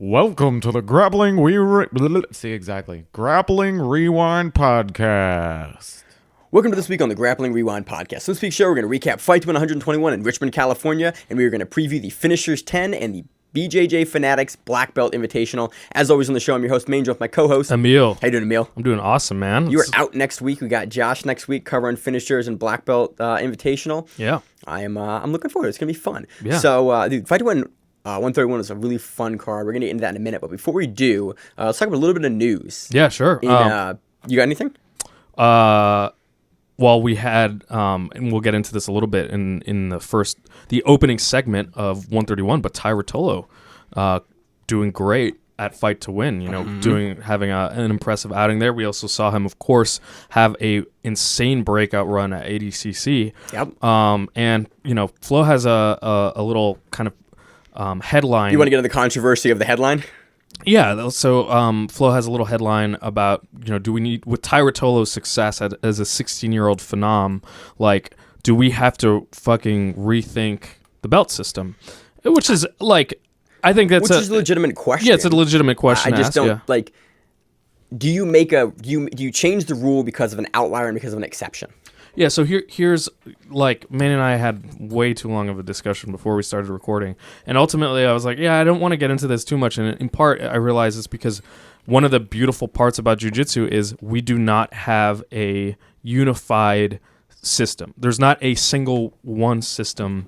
Welcome to the Grappling Grappling Rewind Podcast. Welcome to this week on the Grappling Rewind Podcast. So this week's show, we're going to recap Fight to Win 121 in Richmond, California, and we are going to preview the Finishers 10 and the BJJ Fanatics Black Belt Invitational. As always on the show, I'm your host, Maine, with my co-host, Emil. How you doing, Emil? I'm doing awesome, man. You are out next week. We got Josh next week covering Finishers and Black Belt Invitational. Yeah. I'm looking forward to it. It's going to be fun. Yeah. So, dude, Fight to Win 131 is a really fun card. We're going to get into that in a minute. But before we do, let's talk about a little bit of news. Yeah, sure. You got anything? Well, we had, and we'll get into this a little bit in the opening segment of 131, but Tye Ruotolo doing great at Fight to Win, having an impressive outing there. We also saw him, of course, have a insane breakout run at ADCC. Yep. And, Flo has a little kind of headline. You want to get into the controversy of the headline? Yeah, so Flo has a little headline about, do we need, with Tye Ruotolo's success as a 16-year-old phenom, do we have to fucking rethink the belt system? Which is, I think that's a legitimate question. Yeah, it's a legitimate question. I just don't, do you change the rule because of an outlier and because of an exception? Yeah, so here's, Maine and I had way too long of a discussion before we started recording. And ultimately, I was like, yeah, I don't want to get into this too much. And in part, I realize it's because one of the beautiful parts about jiu-jitsu is we do not have a unified system. There's not a single one system,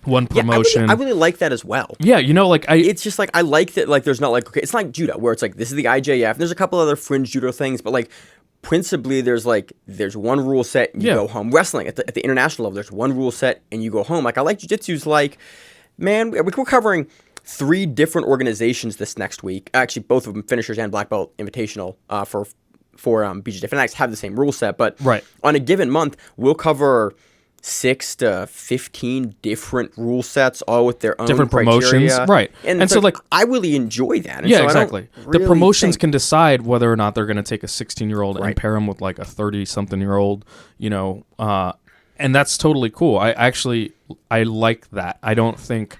one promotion. Yeah, I really like that as well. Yeah, it's just I like that, there's not okay, it's not like judo where it's this is the IJF. There's a couple other fringe judo things, but principally there's one rule set and you go home. Wrestling at the international level, there's one rule set and you go home. I like jiu-jitsu's man, we're covering 3 different organizations this next week. Actually, both of them, Finishers and Black Belt Invitational, for BJJ Fanatics have the same rule set, but on a given month, we'll cover 6 to 15 different rule sets, all with their own different criteria. Promotions, right? And so I really enjoy that. And yeah, so exactly. Really the promotions can decide whether or not they're going to take a 16-year-old and pair him with a 30-something-year-old, and that's totally cool. I like that. I don't think,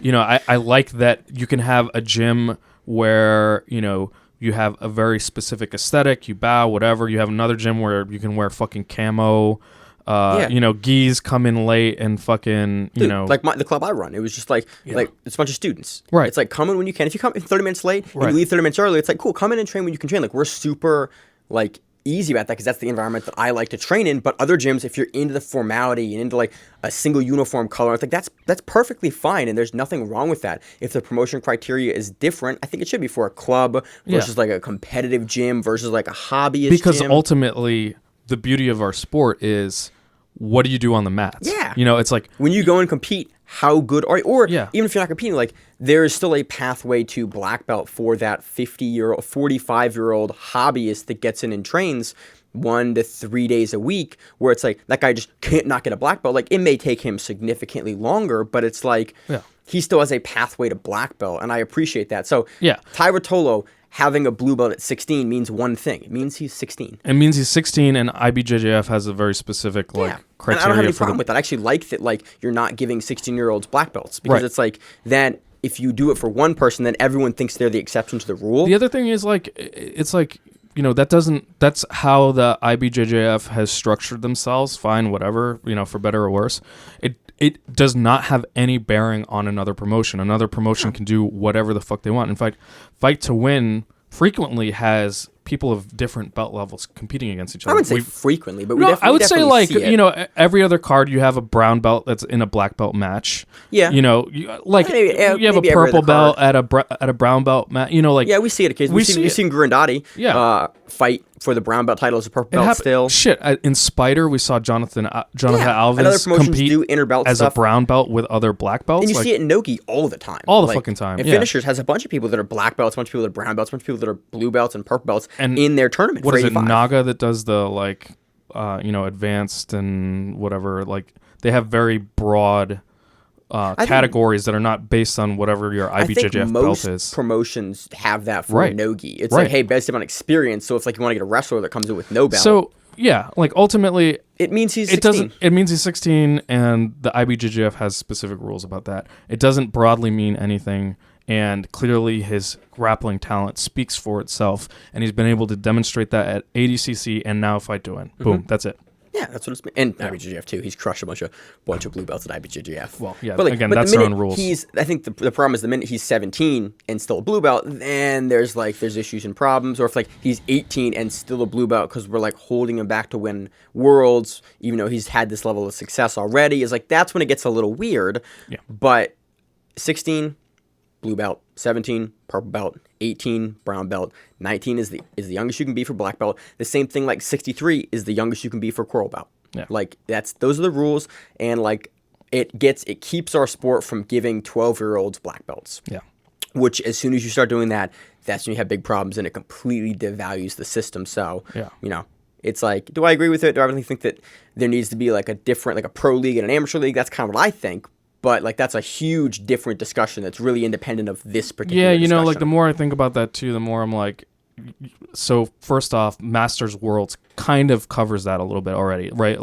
I like that you can have a gym where, you have a very specific aesthetic, you bow, whatever. You have another gym where you can wear fucking camo. Geese come in late and fucking, the club I run, it was just it's a bunch of students. Right. It's come in when you can. If you come in 30 minutes late and you leave 30 minutes early, it's cool, come in and train when you can train. We're super, easy about that because that's the environment that I like to train in. But other gyms, if you're into the formality and into a single uniform color, it's that's perfectly fine and there's nothing wrong with that. If the promotion criteria is different, I think it should be for a club versus a competitive gym versus a hobbyist because gym. Ultimately the beauty of our sport is, what do you do on the mats? Yeah. It's when you go and compete, how good are you? Or even if you're not competing, there is still a pathway to black belt for that 50-year-old, 45-year-old hobbyist that gets in and trains 1 to 3 days a week, where it's that guy just can't not get a black belt. It may take him significantly longer, but it's he still has a pathway to black belt, and I appreciate that. So Tye Ruotolo having a blue belt at 16 means one thing. It means he's 16. It means he's 16, and IBJJF has a very specific criteria. And I don't have any problem with that. I actually like that you're not giving 16-year-olds black belts because it's that if you do it for one person, then everyone thinks they're the exception to the rule. The other thing is that's how the IBJJF has structured themselves. Fine, whatever, for better or worse. It does not have any bearing on another promotion. Another promotion can do whatever the fuck they want. In fact, Fight to Win frequently has people of different belt levels competing against each other. I wouldn't say frequently, but I would say every other card you have a brown belt that's in a black belt match. Yeah. You have a purple belt at a brown belt match. Yeah, we see it occasionally. We've seen Grandotti fight for the brown belt title as a purple belt still. Shit, in Spider we saw Jonathan Alves compete do inner belt as stuff. A brown belt with other black belts. And you see it in Nogi all the time. All the fucking time. And Finishers has a bunch of people that are black belts, a bunch of people that are brown belts, a bunch of people that are blue belts and purple belts in their tournament. What for is 85. it, Naga that does the advanced and whatever? They have very broad categories that are not based on whatever your IBJJF belt is. Most promotions have that for Nogi. It's hey, based on experience. So if you want to get a wrestler that comes in with no belt. So yeah, ultimately it means he's 16. It means he's 16, and the IBJJF has specific rules about that. It doesn't broadly mean anything. and clearly his grappling talent speaks for itself, and he's been able to demonstrate that at ADCC and now Fight to Win. Boom, that's it. Yeah, that's what it's been. And IBJJF too. He's crushed a bunch of blue belts at IBJJF. Well, yeah, but again, that's their own rules. I think the problem is the minute he's 17 and still a blue belt, then there's issues and problems. Or if he's 18 and still a blue belt because we're holding him back to win worlds, even though he's had this level of success already, is that's when it gets a little weird. Yeah. But 16, blue belt, 17, purple belt, 18, brown belt, 19 is the youngest you can be for black belt. The same thing 63 is the youngest you can be for coral belt. Yeah. Those are the rules, and it keeps our sport from giving 12-year-olds black belts. Yeah. Which as soon as you start doing that, that's when you have big problems and it completely devalues the system. So, it's do I agree with it? Do I really think that there needs to be a different, a pro league and an amateur league? That's kind of what I think. But that's a huge different discussion that's really independent of this particular discussion. The more I think about that too, the more I'm so first off, Masters Worlds kind of covers that a little bit already, right?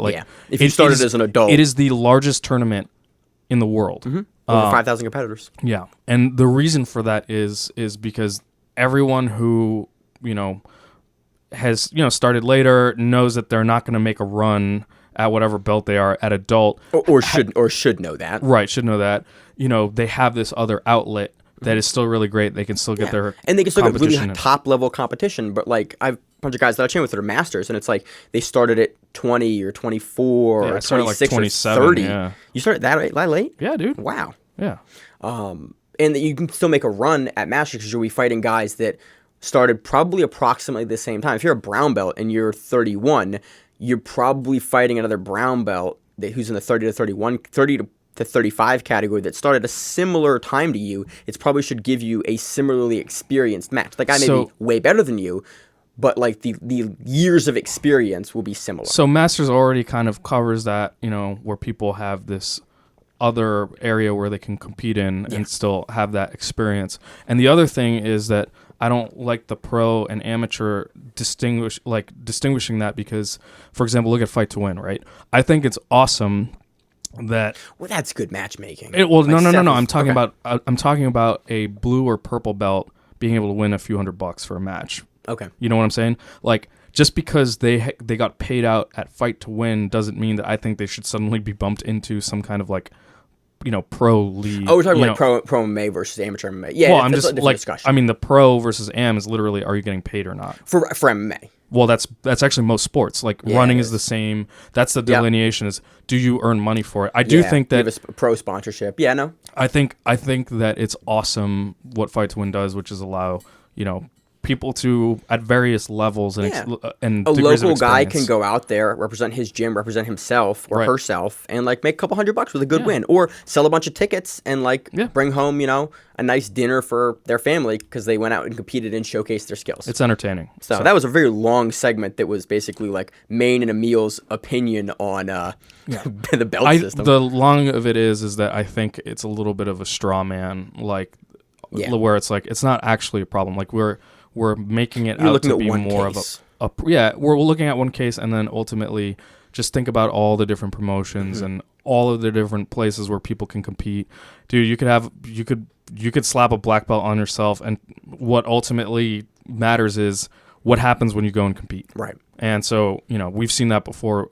If you started as an adult. It is the largest tournament in the world. Mm-hmm. Over 5,000 competitors. Yeah. And the reason for that is because everyone who, has, started later knows that they're not going to make a run at whatever belt they are at adult. Or should know that. Right, should know that. They have this other outlet that is still really great. They can still get their and they can still get really in. top level competition. But I've a bunch of guys that I train with that are masters, and it's they started at 20 or 24 or 26 or 30. Yeah. You started that late? Yeah, dude. Wow. Yeah. And that you can still make a run at masters because you'll be fighting guys that started probably approximately the same time. If you're a brown belt and you're 31, you're probably fighting another brown belt who's in the 30 to 35 category that started a similar time to you. It probably should give you a similarly experienced match. I may be way better than you, but the years of experience will be similar. So Masters already kind of covers that, where people have this other area where they can compete in and still have that experience. And the other thing is that I don't like the pro and amateur distinguishing that because, for example, look at Fight to Win, right? I think it's awesome that. Well, that's good matchmaking. No. I'm talking about a blue or purple belt being able to win a few $100 for a match. Okay. You know what I'm saying? Just because they got paid out at Fight to Win doesn't mean that I think they should suddenly be bumped into some kind of pro league. Oh, we're talking pro MMA versus amateur MMA. Yeah, well, I'm just discussion. the pro versus am is literally, are you getting paid or not? For MMA. Well, that's actually most sports. Running is the same. That's the delineation is, do you earn money for it? I do think that. You have a pro sponsorship. Yeah, no. I think that it's awesome what Fight to Win does, which is allow, people to at various levels and a local guy can go out there, represent his gym, represent himself or herself, and make a couple $100 with a good win, or sell a bunch of tickets and bring home a nice dinner for their family because they went out and competed and showcased their skills. It's entertaining. So that was a very long segment that was basically Maine and Emil's opinion on the belt system. The long of it is that I think it's a little bit of a straw man, where it's it's not actually a problem. We're making it out to be more of a we're looking at one case, and then ultimately just think about all the different promotions and all of the different places where people can compete. Dude, you could slap a black belt on yourself, and what ultimately matters is what happens when you go and compete. Right. And so, we've seen that before,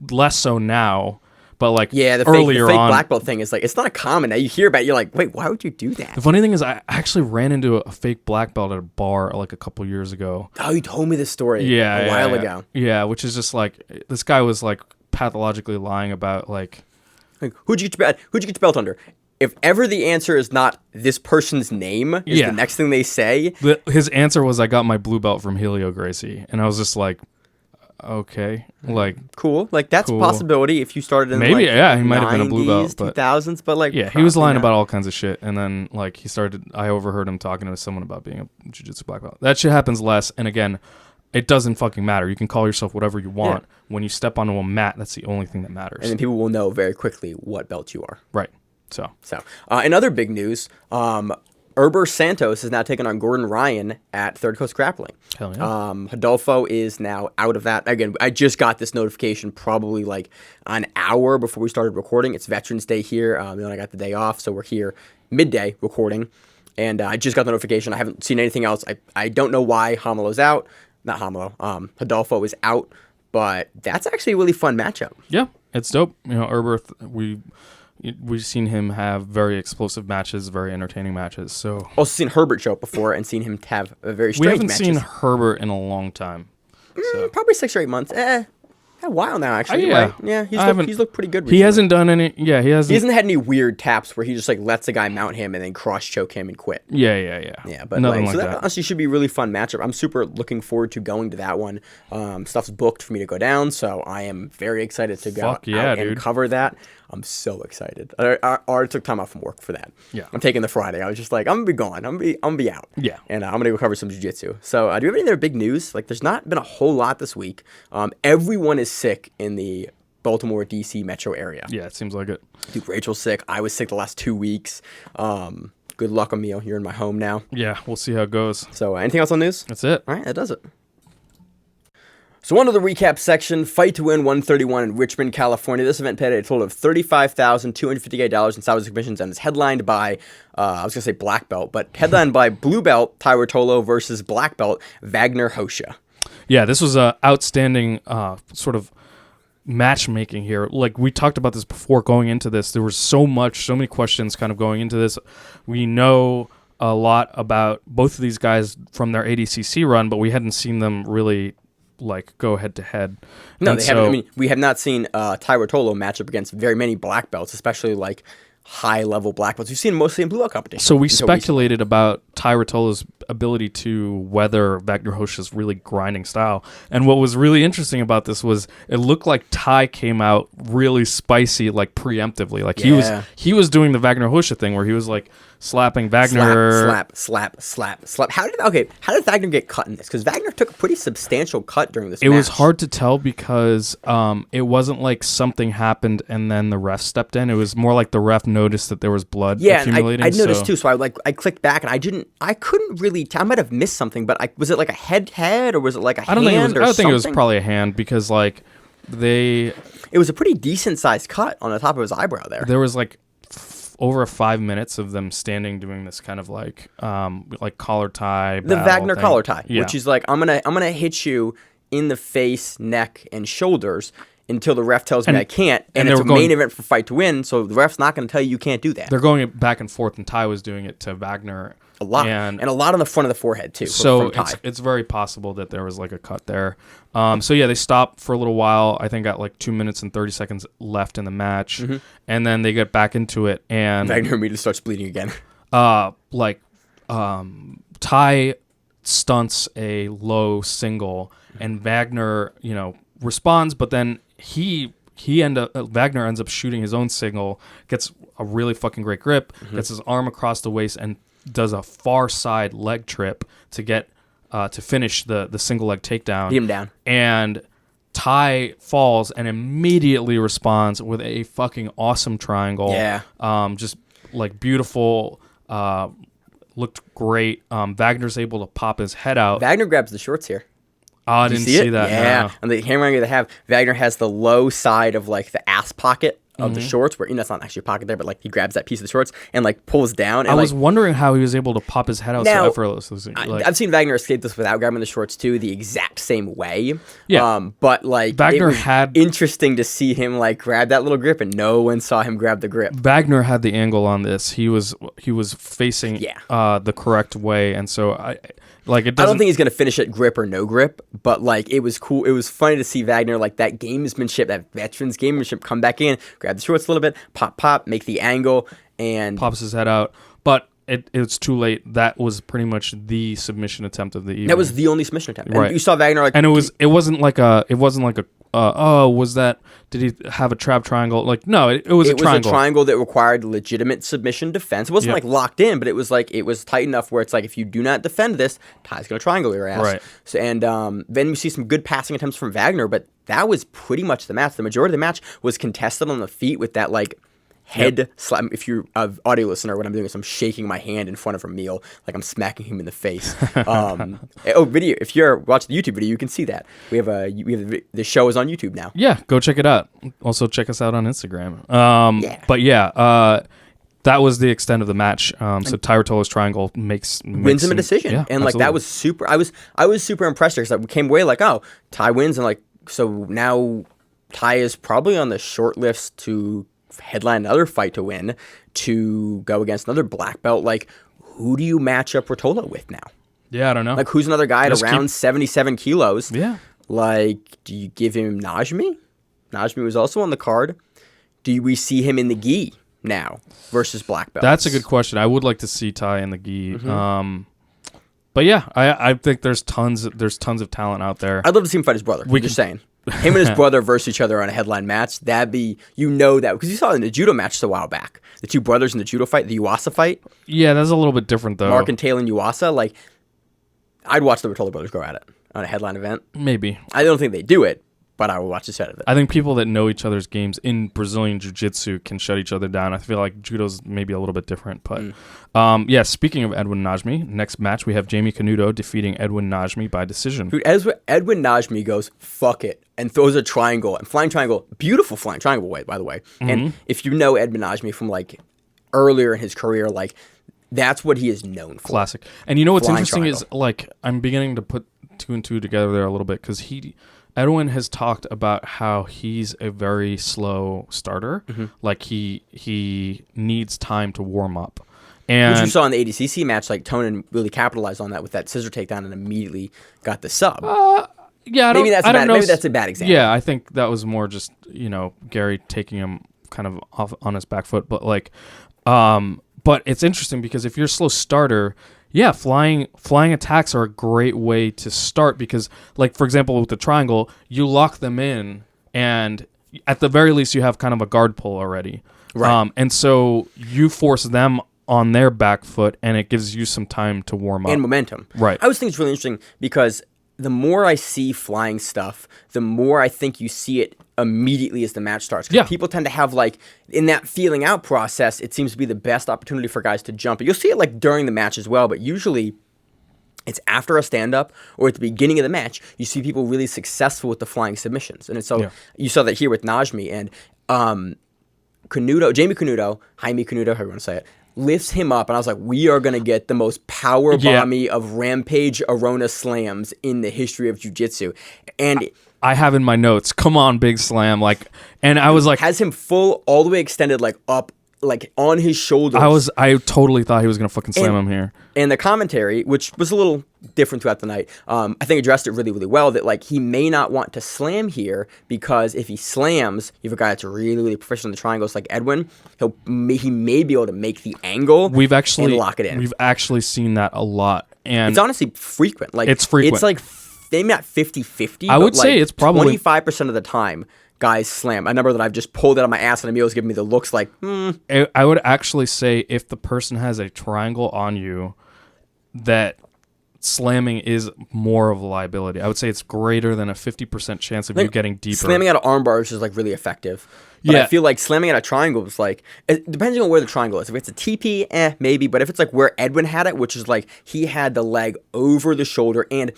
less so now. But the earlier fake on, black belt thing is it's not common. Now you hear about it, you're wait, why would you do that? The funny thing is, I actually ran into a fake black belt at a bar a couple years ago. Oh, you told me this story a while ago. Yeah, which is just this guy was pathologically lying about who'd you get your belt under? If ever the answer is not this person's name is the next thing they say. His answer was, I got my blue belt from Helio Gracie, and I was just okay, cool, that's cool. A possibility if you started in maybe he might have been a blue belt, but 2000s, but he was lying about all kinds of shit, and then he started. I overheard him talking to someone about being a jiu-jitsu black belt. That shit happens less, and again, it doesn't fucking matter. You can call yourself whatever you want. When you step onto a mat, that's the only thing that matters, and then people will know very quickly what belt you are. Right. So in other big news, Erberth Santos is now taking on Gordon Ryan at Third Coast Grappling. Hell yeah. Rodolfo is now out of that. Again, I just got this notification probably an hour before we started recording. It's Veterans Day here. And I got the day off, so we're here midday recording. And I just got the notification. I haven't seen anything else. I don't know why Romelo's out. Not Romelo. Rodolfo is out. But that's actually a really fun matchup. Yeah, it's dope. Erberth, we've seen him have very explosive matches, very entertaining matches. So also seen Herbert show up before and seen him have a very strange matches. We haven't seen Herbert in a long time. So. Probably 6 or 8 months. A while now, actually. Yeah. Right? Yeah, he's looked pretty good recently. He hasn't done any... Yeah, he hasn't had any weird taps where he just, lets a guy mount him and then cross-choke him and quit. Yeah. Yeah, but nothing so like that honestly should be a really fun matchup. I'm super looking forward to going to that one. Stuff's booked for me to go down, so I am very excited to go out and cover that. I'm so excited. I already took time off from work for that. Yeah. I'm taking the Friday. I was just like, I'm going to be gone. I'm going to be out. Yeah. And I'm going to go cover some jiu-jitsu. So do you have any other big news? There's not been a whole lot this week. Everyone is sick in the Baltimore, D.C. metro area. Yeah, it seems like it. Dude, Rachel's sick. I was sick the last 2 weeks. Good luck, Emil. You're in my home now. Yeah, we'll see how it goes. So anything else on news? That's it. All right, that does it. So on to the recap section. Fight to Win 131 in Richmond, California. This event paid a total of $35,258 in salary submissions and is headlined by, I was going to say black belt, but headlined by blue belt Tye Ruotolo versus black belt Vagner Rocha. Yeah, this was a outstanding sort of matchmaking here. We talked about this before going into this. There was so many questions kind of going into this. We know a lot about both of these guys from their ADCC run, but we hadn't seen them really go head to head. No, they haven't. I mean, we have not seen Tye Ruotolo match up against very many black belts, especially high level black belts. We've seen mostly in blue belt competition. So we speculated about Tye Ruotolo's ability to weather Vagner Rocha's really grinding style. And what was really interesting about this was it looked like Tye came out really spicy, preemptively. He was doing the Vagner Rocha thing where he was slapping Vagner. Slap. How did Vagner get cut in this? Because Vagner took a pretty substantial cut during this match. It was hard to tell because it wasn't like something happened and then the ref stepped in. It was more like the ref noticed that there was blood accumulating. I noticed too. So I clicked back and I couldn't really tell. I might have missed something, but was it like a head or was it like a hand or something? I don't think it was probably a hand because it was a pretty decent sized cut on the top of his eyebrow there. There was over 5 minutes of them standing doing this kind of collar tie. The Vagner thing. Collar tie, yeah. Which is I'm gonna hit you in the face, neck, and shoulders until the ref tells me I can't. And it's a main event for Fight to Win, so the ref's not going to tell you can't do that. They're going back and forth, and Tye was doing it to Vagner. A lot. And a lot on the front of the forehead, too. So it's very possible that there was a cut there. They stopped for a little while. I think got 2 minutes and 30 seconds left in the match. Mm-hmm. And then they get back into it. And Vagner immediately starts bleeding again. Tye stunts a low single, and Vagner, responds, but then Vagner ends up shooting his own single, gets a really fucking great grip, gets his arm across the waist, and does a far side leg trip to get to finish the single leg takedown. Beat him down. And Tye falls and immediately responds with a fucking awesome triangle. Yeah. Just beautiful. Looked great. Wagner's able to pop his head out. Vagner grabs the shorts here. Oh, I didn't see that. Yeah. No. And the camera angle they have, Vagner has the low side of the ass pocket of the shorts, where that's not actually a pocket there, but he grabs that piece of the shorts and pulls down. And, I was wondering how he was able to pop his head out so effortlessly. I've seen Vagner escape this without grabbing the shorts too, the exact same way. Yeah. But Vagner had interesting to see him grab that little grip, and no one saw him grab the grip. Vagner had the angle on this. He was facing the correct way, and so I don't think he's gonna finish it grip or no grip, but it was cool. It was funny to see Vagner that gamesmanship, that veteran's gamesmanship, come back in, grab the shorts a little bit, pop, make the angle, and pops his head out. But it's too late. That was pretty much the submission attempt of the evening. That was the only submission attempt. Right. And you saw Vagner and it wasn't like was that, did he have a trap triangle? No, it was a triangle. It was a triangle that required legitimate submission defense. It wasn't locked in, but it was it was tight enough where it's if you do not defend this, Tye's going to triangle your ass. Right. So, and then we see some good passing attempts from Vagner, but that was pretty much the match. The majority of the match was contested on the feet with that head slap. If you're an audio listener, what I'm doing is I'm shaking my hand in front of Emil, I'm smacking him in the face. Video. If you're watching the YouTube video, you can see that. The show is on YouTube now. Yeah, go check it out. Also check us out on Instagram. that was the extent of the match. So Tye Ruotolo's triangle wins him a decision, yeah, and like that was super. I was super impressed because we came away like, oh, Tye wins, and like so now Tye is probably on the short list to headline another fight to win, to go against another black belt. Like, who do you match up Ruotolo with now? Yeah, I don't know. Like, who's another guy at around 77 kilos? Yeah. Like, do you give him Najmi? Najmi was also on the card. Do we see him in the gi now versus black belts? That's a good question. I would like to see Tye in the gi. But yeah, I think there's tons of talent out there. I'd love to see him fight his brother. I'm just saying. Him and his brother versus each other on a headline match. That'd be, that, because you saw it in the judo match a while back. The two brothers in the judo fight, the Yuasa fight. Yeah, that's a little bit different though. Mark and Taylor Yuasa. Like, I'd watch the Ruotolo brothers go at it on a headline event. Maybe. I don't think they do it, but I will watch the set of it. I think people that know each other's games in Brazilian Jiu-Jitsu can shut each other down. I feel like judo's maybe a little bit different. But yeah, speaking of Edwin Najmi, next match we have Jaime Canuto defeating Edwin Najmi by decision. Dude, Edwin Najmi goes, fuck it, and throws a triangle, and flying triangle, beautiful flying triangle way, by the way. And if you know Edwin Najmi from like earlier in his career, like that's what he is known for. Classic. And you know what's Flying interesting triangle. is like I'm beginning to put two and two together there a little bit because Edwin has talked about how he's a very slow starter. Like he needs time to warm up. And Which you saw in the ADCC match, like Tonin really capitalized on that with that scissor takedown and immediately got the sub. yeah, maybe that's a bad example. Yeah, I think that was more just, Gary taking him kind of off on his back foot. But like, but it's interesting because if you're a slow starter, yeah, flying attacks are a great way to start because, like, for example, with the triangle, you lock them in, and at the very least, you have kind of a guard pull already. Right. And so you force them on their back foot, and it gives you some time to warm up. And momentum. Right. I always think it's really interesting because the more I see flying stuff, the more I think you see it immediately as the match starts. 'Cause people tend to have, like, in that feeling out process, it seems to be the best opportunity for guys to jump. You'll see it, like, during the match as well, but usually it's after a stand-up or at the beginning of the match, you see people really successful with the flying submissions. And so you saw that here with Najmi and Jaime Canuto, however you want to say it, lifts him up, and I was like, we are going to get the most power bomby of Rampage Arona slams in the history of jiu-jitsu. And I have in my notes, come on, big slam. Like, and I was like, has him full, all the way extended, like up, like on his shoulders. I totally thought he was going to fucking slam him here. And the commentary, which was a little different throughout the night, I think addressed it really, really well, that like he may not want to slam here because if he slams, you have a guy that's really, really proficient in the triangles like Edwin, he may be able to make the angle and lock it in. We've actually seen that a lot. And it's honestly frequent. Like it's frequent. It's like maybe not 50-50. I would say it's probably 25% of the time guys slam. A number that I've just pulled out of my ass and Emil's giving me the looks like, I would actually say if the person has a triangle on you, that slamming is more of a liability. I would say it's greater than a 50% chance of you getting deeper. Slamming out of arm bars is like really effective. But I feel like slamming out of triangles, like, depending on where the triangle is. If it's a TP, maybe. But if it's like where Edwin had it, which is like he had the leg over the shoulder. And,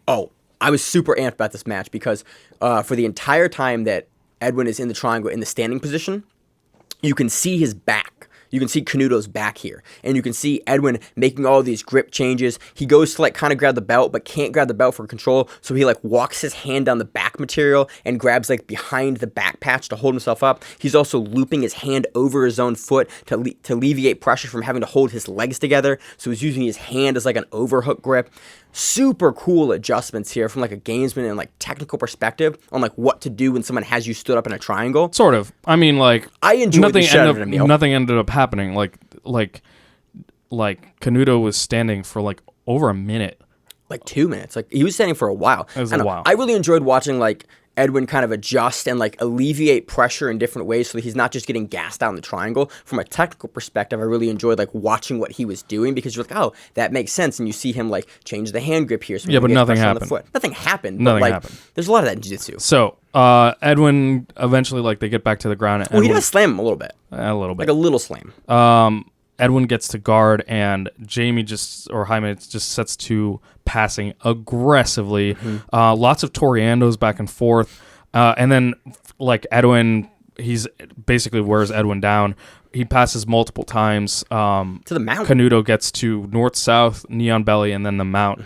I was super amped about this match because for the entire time that Edwin is in the triangle in the standing position, you can see his back. You can see Canuto's back here. And you can see Edwin making all these grip changes. He goes to like kind of grab the belt, but can't grab the belt for control. So he like walks his hand down the back material and grabs like behind the back patch to hold himself up. He's also looping his hand over his own foot to alleviate pressure from having to hold his legs together. So he's using his hand as like an overhook grip. Super cool adjustments here from like a gamesman and like technical perspective on like what to do when someone has you stood up in a triangle. Sort of. I mean, like I enjoyed the shit out of it, Emil. Nothing ended up happening. Like Canuto was standing for like over a minute. Like 2 minutes. Like he was standing for a while. It was a while. I really enjoyed watching like Edwin kind of adjust and like alleviate pressure in different ways so that he's not just getting gassed out in the triangle. From a technical perspective, I really enjoyed like watching what he was doing because you're like, oh, that makes sense. And you see him like change the hand grip here. So but nothing happened. Nothing happened. Nothing but, like, happened. There's a lot of that in jiu-jitsu. So Edwin eventually like they get back to the ground. Well, he does slam him a little bit. A little bit. Like a little slam. Edwin gets to guard, and Jaime just sets to passing aggressively. Lots of Toriandos back and forth. And then, like, Edwin he's basically wears Edwin down. He passes multiple times. To the mount. Canuto gets to north-south, knee on belly, and then the mount.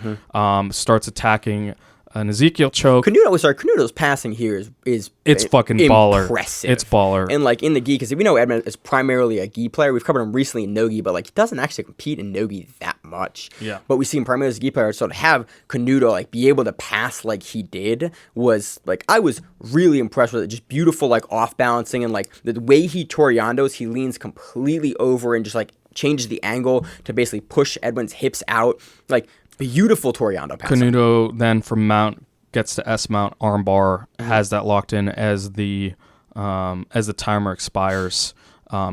Starts attacking an Ezekiel choke. Canuto's passing here is it's fucking baller. Impressive. It's baller. And like in the gi, because we know Edmund is primarily a gi player. We've covered him recently in no gi, but like he doesn't actually compete in no gi that much. Yeah. But we see him primarily as a gi player. So to have Canuto like be able to pass like he did was like I was really impressed with it. Just beautiful like off balancing and like the way he toreandos, he leans completely over and just like changes the angle to basically push Edwin's hips out. Like beautiful toreando pass. Canuto then from mount gets to S mount armbar, has that locked in as the timer expires.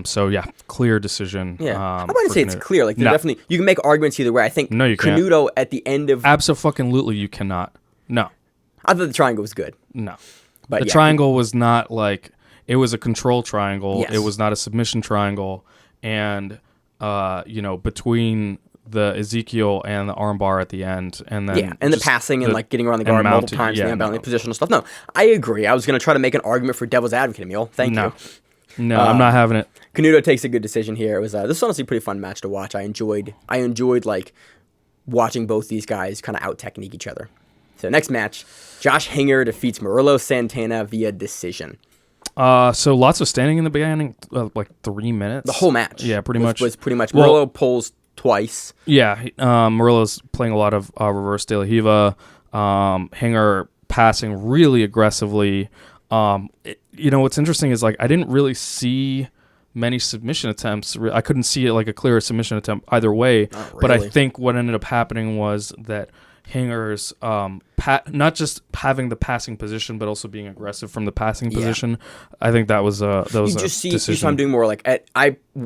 So yeah, clear decision. Yeah, I wouldn't say it's clear. Like definitely, you can make arguments either way. I think no, you Canuto at the end of absolutely you cannot. No, I thought the triangle was good. No, but the triangle was not like it was a control triangle. Yes. It was not a submission triangle, and between the Ezekiel and the armbar at the end, and then and the passing and like getting around the guard multiple times and the positional stuff. No, I agree. I was gonna try to make an argument for devil's advocate, Emil. Thank you. No, I'm not having it. Canuto takes a good decision here. It was this was honestly a pretty fun match to watch. I enjoyed like watching both these guys kind of out technique each other. So next match, Josh Hinger defeats Murilo Santana via decision. So lots of standing in the beginning, like 3 minutes. The whole match, pretty much was pretty much. Murilo pulls twice. Yeah, Murilo's playing a lot of reverse de la Hiva. Hinger passing really aggressively. What's interesting is like I didn't really see many submission attempts. I couldn't see it like a clear submission attempt either way. Not really. But I think what ended up happening was that Hinger's not just having the passing position, but also being aggressive from the passing position. I think that was a decision. You saw him doing more like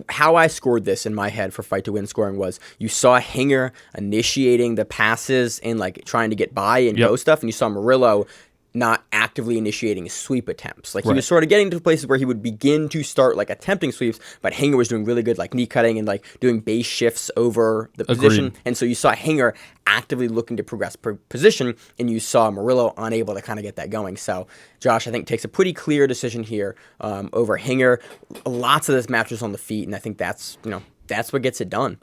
how I scored this in my head for fight to win scoring was you saw Hinger initiating the passes and like trying to get by and go stuff, and you saw Murilo not actively initiating sweep attempts. Like he was sort of getting to places where he would begin to start like attempting sweeps, but Hinger was doing really good like knee cutting and like doing base shifts over the position. And so you saw Hinger actively looking to progress position, and you saw Murilo unable to kind of get that going. So Josh, I think, takes a pretty clear decision here over Hinger. Lots of this match was on the feet, and I think that's what gets it done.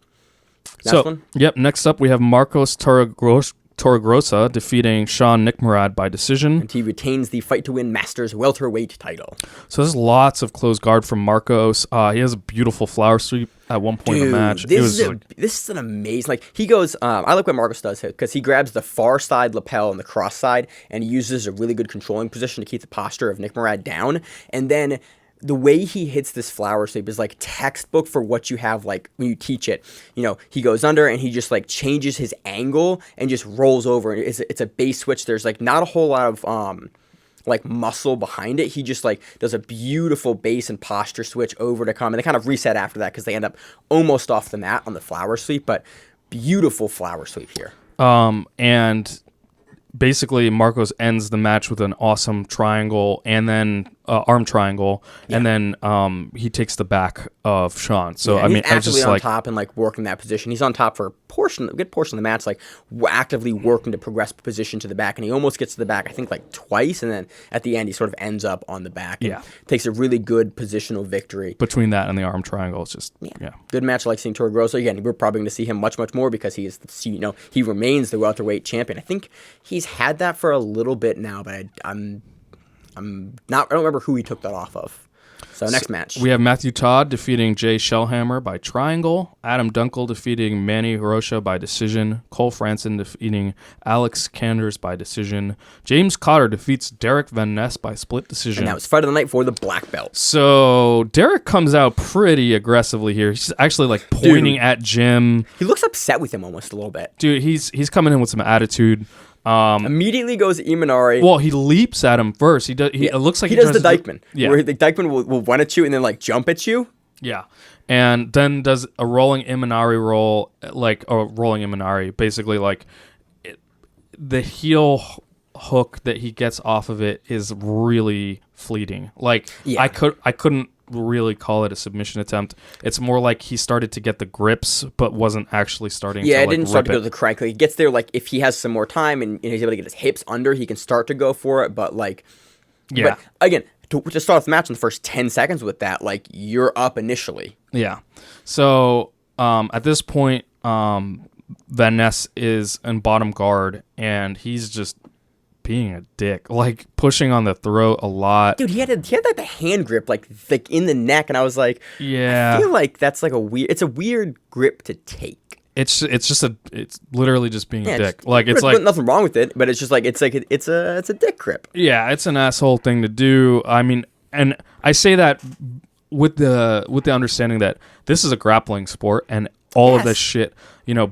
Next up we have Marcos Torregrosa defeating Sean Nikmorad by decision. And he retains the fight to win Masters Welter Weight Title. So there's lots of close guard from Marcos. He has a beautiful flower sweep at one point in the match. This is an amazing, like he goes, I like what Marcos does here because he grabs the far side lapel and the cross side and he uses a really good controlling position to keep the posture of Nikmorad down. And then the way he hits this flower sweep is like textbook for what you have like when you teach it. He goes under and he just like changes his angle and just rolls over. It's a base switch. There's like not a whole lot of like muscle behind it. He just like does a beautiful base and posture switch over to come, and they kind of reset after that because they end up almost off the mat on the flower sweep. But beautiful flower sweep here. And basically Marcos ends the match with an awesome triangle and then arm triangle, and then he takes the back of Sean. So I mean, he's actively on top and like working that position. He's on top for a good portion of the match, like actively working to progress position to the back, and he almost gets to the back I think like twice, and then at the end he sort of ends up on the back. And takes a really good positional victory between that and the arm triangle. It's just good match. I like seeing Torregrosa again. We're probably going to see him much more because he is he remains the welterweight champion. I think he's had that for a little bit now, but I don't remember who he took that off of. So next match. We have Matthew Todd defeating Jay Shellhammer by triangle. Adam Dunkel defeating Manny Rocha by decision. Cole Franson defeating Alex Kanders by decision. James Cotter defeats Derek Van Ness by split decision. And that was fight of the night for the black belt. So Derek comes out pretty aggressively here. He's actually like pointing at Jim. He looks upset with him almost a little bit. Dude, he's coming in with some attitude. Immediately goes Imanari. Well, he leaps at him first. It looks like he does the Dykeman. Yeah. Where the Dykeman will run at you and then like jump at you. Yeah. And then does a rolling Imanari roll, like a rolling Imanari, basically like the heel hook that he gets off of it is really fleeting. Like I couldn't really call it a submission attempt. It's more like he started to get the grips but wasn't actually starting to it didn't start to go to the crank. Like, he gets there like if he has some more time and he's able to get his hips under, he can start to go for it, but like but again, to start off the match in the first 10 seconds with that, like, you're up initially. Yeah. So at this point, Van Ness is in bottom guard, and he's just being a dick, like pushing on the throat a lot. Dude, he had like the hand grip, like in the neck, and I was like, yeah, I feel like that's like it's a weird grip to take. It's literally just being a dick. Like it's like nothing wrong with it, but it's just like it's a dick grip. Yeah, it's an asshole thing to do. I mean, and I say that with the understanding that this is a grappling sport, and all of this shit,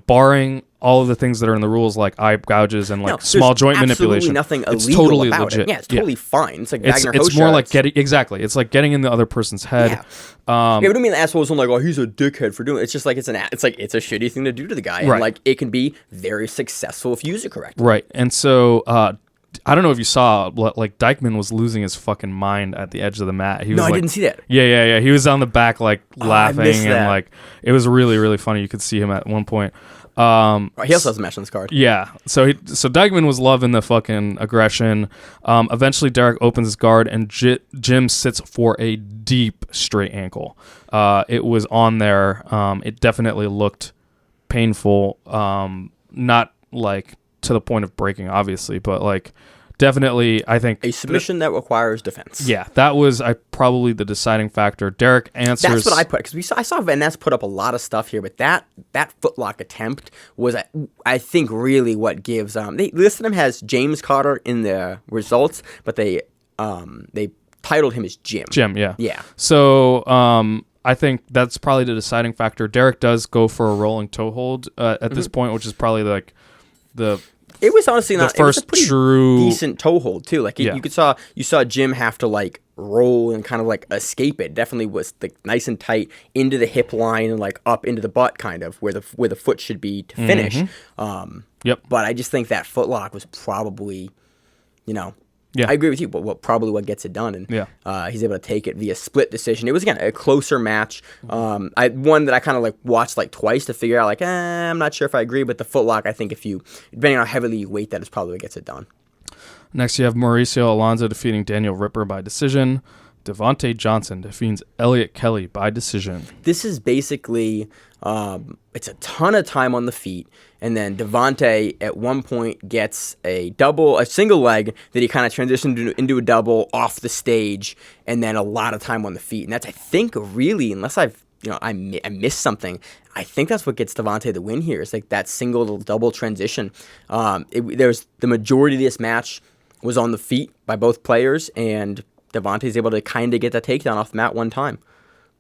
barring all of the things that are in the rules, like eye gouges and like small joint manipulation. Nothing illegal it's totally about legit. It. Yeah, it's totally fine. It's like Vagner Rocha. It's more like it's like getting in the other person's head. Yeah. I don't mean the assholes like, oh, he's a dickhead for doing it. It's just like it's a shitty thing to do to the guy, and like it can be very successful if you use it correctly. Right, and so. I don't know if you saw, like, Dykeman was losing his fucking mind at the edge of the mat. I didn't see that. Yeah. He was on the back, like, laughing, and, like, it was really, really funny. You could see him at one point. He also has a match on this card. Yeah. So Dykeman was loving the fucking aggression. Eventually, Derek opens his guard, and Jim sits for a deep straight ankle. It was on there. It definitely looked painful. Not, like, to the point of breaking, obviously, but like definitely I think a submission that requires defense. Yeah, that was probably the deciding factor. Derek answers. That's what I put, because I saw Van Ness put up a lot of stuff here, but that footlock attempt was I think really what gives they listed him as James Carter in the results, but they titled him as Jim. Yeah. So I think that's probably the deciding factor. Derek does go for a rolling toe hold at this point, which is probably like it was honestly not the first true decent toe hold too. Like you saw Jim have to like roll and kind of like escape it. Definitely was like nice and tight into the hip line and like up into the butt, kind of where the foot should be to finish. Yep. But I just think that footlock was probably, Yeah. I agree with you, but probably what gets it done, and he's able to take it via split decision. It was again a closer match. One that I kind of like watched like twice to figure out like I'm not sure if I agree, but the footlock, I think depending on how heavily you weight that, is probably what gets it done. Next, you have Mauricio Alonso defeating Daniel Ripper by decision. Devontae Johnson defeats Elliot Kelly by decision. This is basically it's a ton of time on the feet, and then Devontae at one point gets a single leg that he kind of transitioned into a double off the stage, and then a lot of time on the feet. And that's, I think, really, unless I missed something, I think that's what gets Devontae the win here. It's like that single double transition. There's the majority of this match was on the feet by both players, and Devontae's able to kind of get that takedown off the mat one time.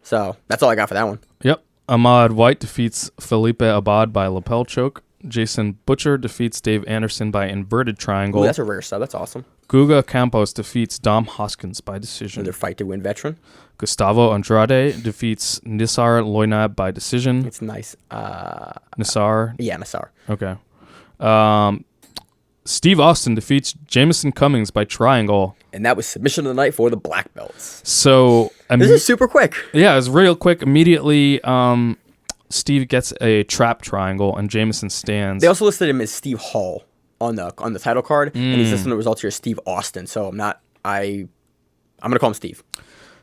So that's all I got for that one. Yep. Ahmad White defeats Felipe Abad by lapel choke. Jason Butcher defeats Dave Anderson by inverted triangle. Ooh, that's a rare sub. That's awesome. Guga Campos defeats Dom Hoskins by decision. Another fight to win veteran. Gustavo Andrade defeats Nisar Loinab by decision. It's nice. Nisar? Yeah, Nisar. Okay. Steve Austin defeats Jamison Cummings by triangle. And that was submission of the night for the black belts. So this is super quick. Yeah, it was real quick. Immediately, Steve gets a trap triangle, and Jamison stands. They also listed him as Steve Hall on the title card, and he's listed in the results here as Steve Austin. So I'm gonna call him Steve.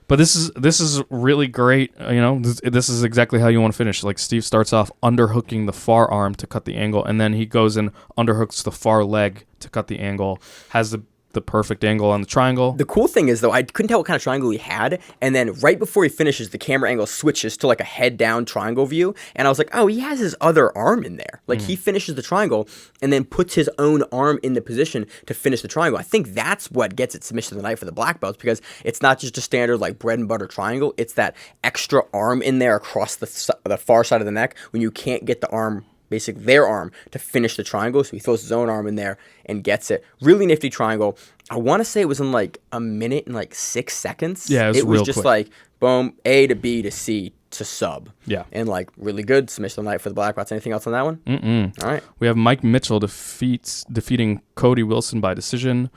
But this is really great. This is exactly how you want to finish. Like, Steve starts off underhooking the far arm to cut the angle, and then he goes and underhooks the far leg to cut the angle. Has the perfect angle on the triangle. The cool thing is, though, I couldn't tell what kind of triangle he had, and then right before he finishes, the camera angle switches to like a head down triangle view, and I was like, oh, he has his other arm in there. Like, he finishes the triangle and then puts his own arm in the position to finish the triangle. I think that's what gets it submission of the night for the black belts, because it's not just a standard like bread and butter triangle. It's that extra arm in there across the far side of the neck when you can't get the arm, basically their arm, to finish the triangle. So he throws his own arm in there and gets it. Really nifty triangle. I want to say it was in like a minute and like 6 seconds. Yeah, it was just quick. Like, boom, A to B to C to sub. Yeah. And like really good submission of the night for the black belts. Anything else on that one? Mm-mm. All right. We have Mike Mitchell defeating Cody Wilson by decision.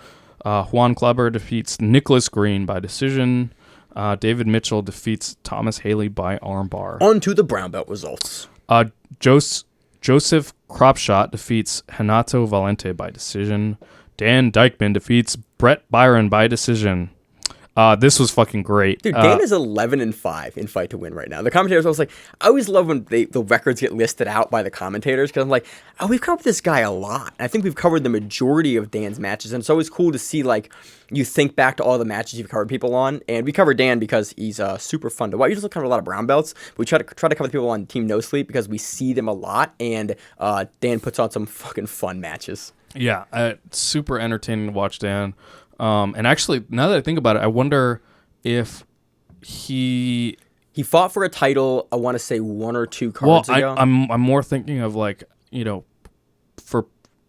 Juan Kleber defeats Nicholas Green by decision. David Mitchell defeats Thomas Haley by armbar. On to the brown belt results. Joseph Cropshot defeats Renato Valente by decision. Dan Dykeman defeats Brett Byron by decision. This was fucking great. Dude, Dan is 11-5 in Fight to Win right now. The commentators, I always love when the records get listed out by the commentators because I'm like, oh, we've covered this guy a lot. I think we've covered the majority of Dan's matches, and it's always cool to see you think back to all the matches you've covered people on. And we cover Dan because he's super fun to watch. We just cover a lot of brown belts. But we try to cover the people on Team No Sleep because we see them a lot, and Dan puts on some fucking fun matches. Yeah, super entertaining to watch Dan. And actually, now that I think about it, I wonder if he fought for a title. I want to say 1 or 2 cards ago. I'm more thinking of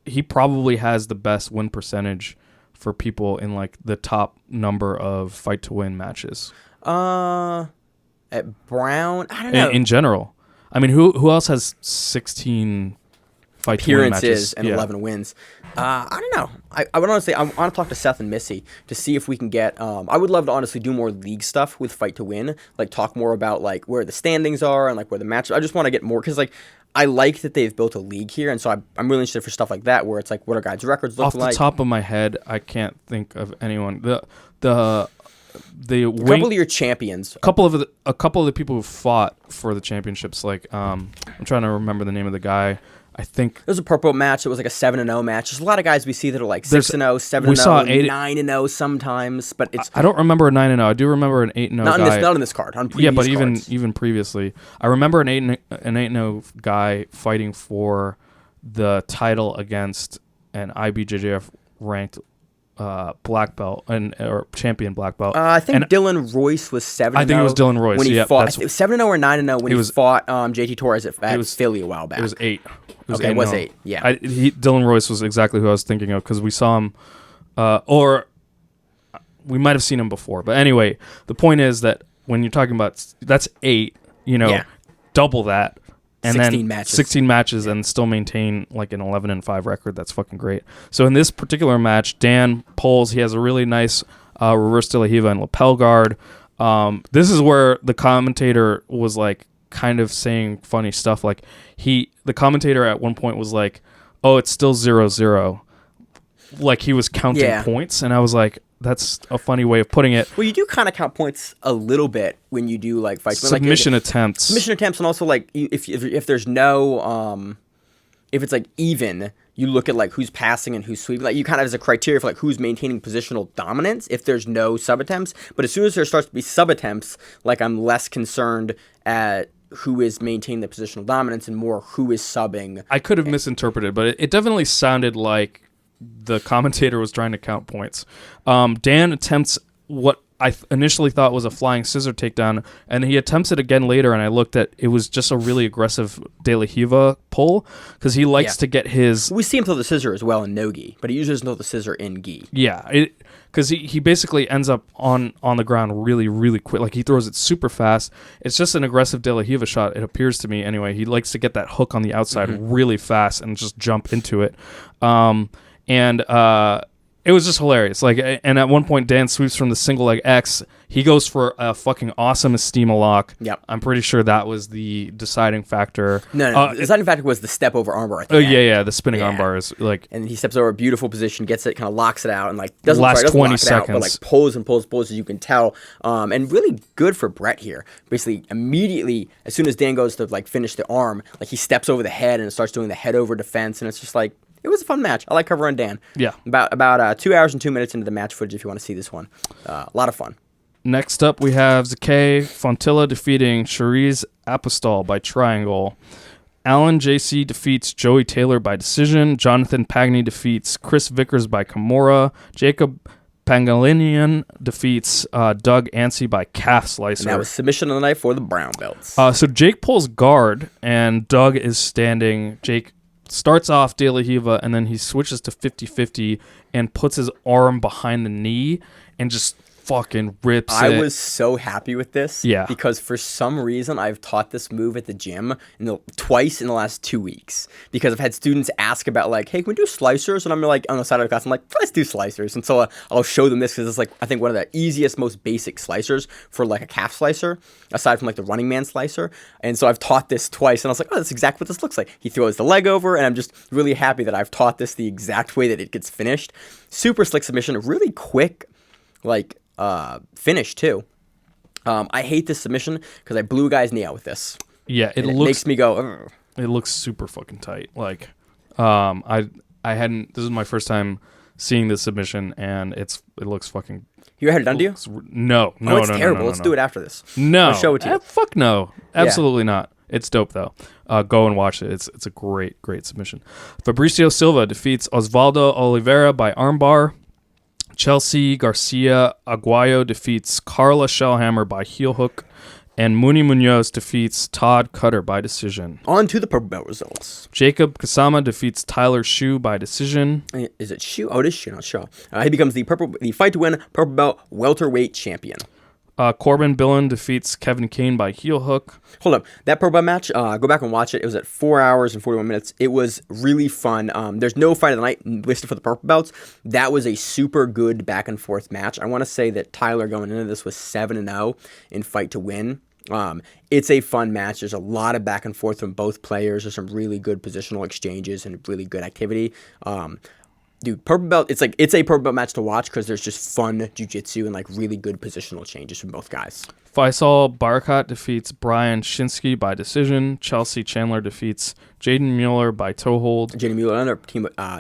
he probably has the best win percentage for people in the top number of Fight to Win matches. At Brown, I don't know. In general, I mean, who else has 16 Fight to Win matches and 11 wins? I don't know. I would honestly, I want to talk to Seth and Missy to see if we can get. I would love to honestly do more league stuff with Fight to Win, talk more about where the standings are and where the matches. I just want to get more because I like that they've built a league here, and so I'm really interested for stuff like that where it's what are guys' records look like. Off the top of my head, I can't think of anyone. A couple of your champions. A couple of the people who fought for the championships. I'm trying to remember the name of the guy. I think there's a purple match. It was a 7-0 match. There's a lot of guys we see that are 6-0, 7-0, 9-0 sometimes. But it's I don't remember a 9-0. I do remember an 8-0 guy. Not on this card. On previous but cards. even previously, I remember an 8-0 guy fighting for the title against an IBJJF ranked black belt or champion black belt. I think Dylan Royce was 7-0. I think it was Dylan Royce when he fought. 7-0 or 9-0 when he fought JT Torres at Philly a while back. It was 8. It was 8. Yeah. Dylan Royce was exactly who I was thinking of because we saw him, or we might have seen him before. But anyway, the point is that when you're talking about that's 8, double that. And 16 matches and still maintain an 11-5 record. That's fucking great. So in this particular match, Dan pulls. He has a really nice reverse De La Riva and lapel guard. This is where the commentator was kind of saying funny stuff. The commentator at one point was like, "Oh, it's still 0-0." He was counting points, and I was like, that's a funny way of putting it. Well, you do kind of count points a little bit when you do fights. Submission attempts. Submission attempts, and also if there's no if it's even, you look at who's passing and who's sweeping. You kind of as a criteria for who's maintaining positional dominance if there's no sub attempts. But as soon as there starts to be sub attempts, I'm less concerned at who is maintaining the positional dominance and more who is subbing. I could have misinterpreted, but it definitely sounded like the commentator was trying to count points. Dan attempts what I initially thought was a flying scissor takedown, and he attempts it again later, and I looked at it was just a really aggressive De La Riva pull because he likes to get his... We see him throw the scissor as well in no-gi, but he usually doesn't throw the scissor in gi. Yeah, because he basically ends up on the ground really, really quick. He throws it super fast. It's just an aggressive De La Riva shot, it appears to me anyway. He likes to get that hook on the outside really fast and just jump into it. It was just hilarious. And at one point, Dan sweeps from the single leg X. He goes for a fucking awesome Estima lock. Yep. I'm pretty sure that was the deciding factor. No. The deciding factor was the step over armbar. I think. Oh, yeah. The spinning armbar is And he steps over a beautiful position, gets it, kind of locks it out, and doesn't last 20 lock seconds. It out, but pulls and pulls, as you can tell. And really good for Brett here. Basically, immediately, as soon as Dan goes to finish the arm, he steps over the head and starts doing the head over defense, and it's just it was a fun match. I like covering Dan. Yeah. About 2 hours and 2 minutes into the match footage if you want to see this one. A lot of fun. Next up, we have Zakay Fontilla defeating Cherise Apostol by triangle. Alan JC defeats Joey Taylor by decision. Jonathan Pagny defeats Chris Vickers by Kimura. Jacob Pangalinian defeats Doug Ansey by calf slicer. And that was submission of the night for the brown belts. So Jake pulls guard, and Doug is standing. Jake starts off De La Riva, and then he switches to 50-50 and puts his arm behind the knee and just fucking rips it. I was so happy with this. Yeah. Because for some reason, I've taught this move at the gym twice in the last 2 weeks. Because I've had students ask about, hey, can we do slicers? And I'm on the side of the class, I'm let's do slicers. And so I'll show them this because it's, I think, one of the easiest, most basic slicers for, a calf slicer, aside from, the running man slicer. And so I've taught this twice, and I was like, oh, that's exactly what this looks like. He throws the leg over, and I'm just really happy that I've taught this the exact way that it gets finished. Super slick submission, really quick, finish too. I hate this submission because I blew a guy's knee out with this. Yeah, it makes me go. Ugh. It looks super fucking tight. Like, I hadn't. This is my first time seeing this submission, and it looks fucking. You had it done to you? No, it's terrible. Let's do it after this. No, I'll show it to you. Fuck no, absolutely not. It's dope though. Go and watch it. It's a great submission. Fabricio Silva defeats Osvaldo Oliveira by armbar. Chelsea Garcia Aguayo defeats Carla Shellhammer by heel hook. And Muni Munoz defeats Todd Cutter by decision. On to the purple belt results. Jacob Kasama defeats Tyler Shu by decision. Is it Shu? Oh, it is Shu, not Shaw. He becomes the fight to win purple belt welterweight champion. Corbin Billen defeats Kevin Kane by heel hook. Hold up. That purple belt match, go back and watch it. It was at 4 hours and 41 minutes. It was really fun. There's no fight of the night listed for the purple belts. That was a super good back and forth match. I want to say that Tyler going into this was 7-0 in fight to win. It's a fun match. There's a lot of back and forth from both players. There's some really good positional exchanges and really good activity. Dude, purple belt, it's a purple belt match to watch because there's just fun jiu-jitsu and like really good positional changes from both guys. Faisal Barakat defeats Brian Shinsky by decision. Chelsea Chandler defeats Jaden Mueller by toe hold. Jaden Mueller, another